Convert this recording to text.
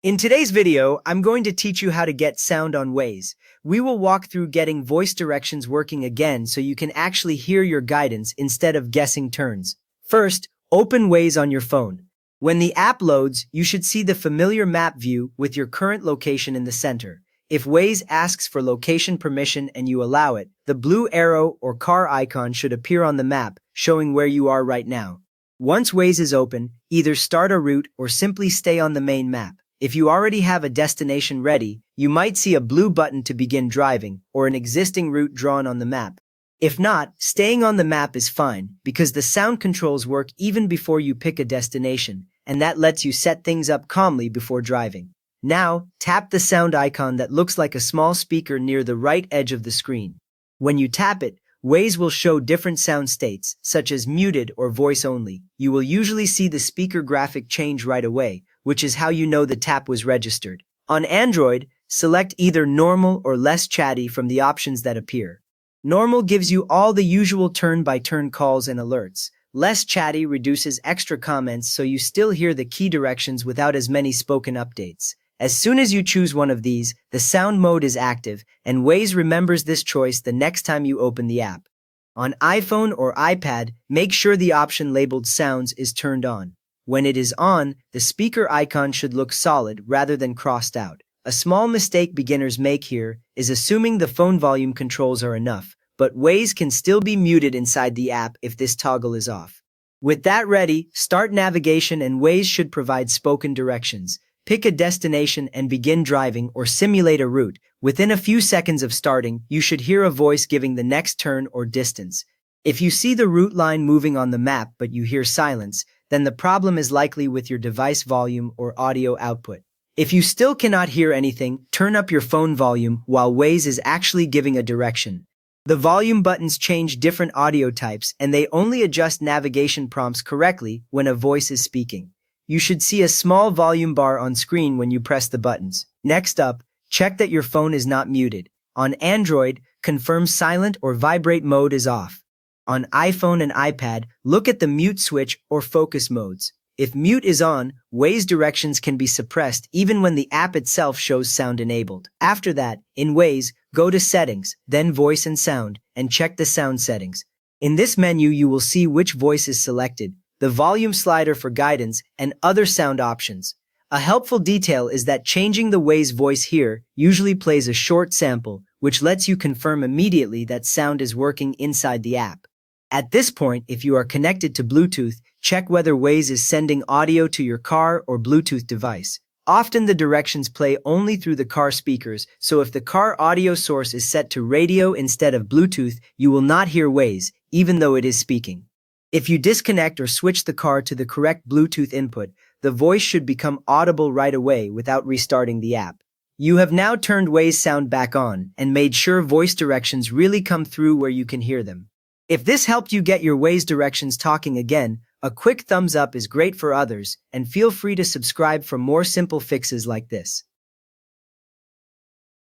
In today's video, I'm going to teach you how to get sound on Waze. We will walk through getting voice directions working again so you can actually hear your guidance instead of guessing turns. First, open Waze on your phone. When the app loads, you should see the familiar map view with your current location in the center. If Waze asks for location permission and you allow it, the blue arrow or car icon should appear on the map, showing where you are right now. Once Waze is open, either start a route or simply stay on the main map. If you already have a destination ready, you might see a blue button to begin driving or an existing route drawn on the map. If not, staying on the map is fine because the sound controls work even before you pick a destination, and that lets you set things up calmly before driving. Now, tap the sound icon that looks like a small speaker near the right edge of the screen. When you tap it, Waze will show different sound states, such as muted or voice only. You will usually see the speaker graphic change right away, which is how you know the tap was registered. On Android, select either normal or less chatty from the options that appear. Normal gives you all the usual turn-by-turn calls and alerts. Less chatty reduces extra comments so you still hear the key directions without as many spoken updates. As soon as you choose one of these, the sound mode is active, and Waze remembers this choice the next time you open the app. On iPhone or iPad, make sure the option labeled Sounds is turned on. When it is on, the speaker icon should look solid rather than crossed out. A small mistake beginners make here is assuming the phone volume controls are enough, but Waze can still be muted inside the app if this toggle is off. With that ready, start navigation and Waze should provide spoken directions. Pick a destination and begin driving or simulate a route. Within a few seconds of starting, you should hear a voice giving the next turn or distance. If you see the route line moving on the map but you hear silence, then the problem is likely with your device volume or audio output. If you still cannot hear anything, turn up your phone volume while Waze is actually giving a direction. The volume buttons change different audio types and they only adjust navigation prompts correctly when a voice is speaking. You should see a small volume bar on screen when you press the buttons. Next up, check that your phone is not muted. On Android, confirm silent or vibrate mode is off. On iPhone and iPad, look at the mute switch or focus modes. If mute is on, Waze directions can be suppressed even when the app itself shows sound enabled. After that, in Waze, go to Settings, then Voice and Sound, and check the sound settings. In this menu, you will see which voice is selected, the volume slider for guidance, and other sound options. A helpful detail is that changing the Waze voice here usually plays a short sample, which lets you confirm immediately that sound is working inside the app. At this point, if you are connected to Bluetooth, check whether Waze is sending audio to your car or Bluetooth device. Often the directions play only through the car speakers, so if the car audio source is set to radio instead of Bluetooth, you will not hear Waze, even though it is speaking. If you disconnect or switch the car to the correct Bluetooth input, the voice should become audible right away without restarting the app. You have now turned Waze sound back on and made sure voice directions really come through where you can hear them. If this helped you get your Waze directions talking again, a quick thumbs up is great for others, and feel free to subscribe for more simple fixes like this.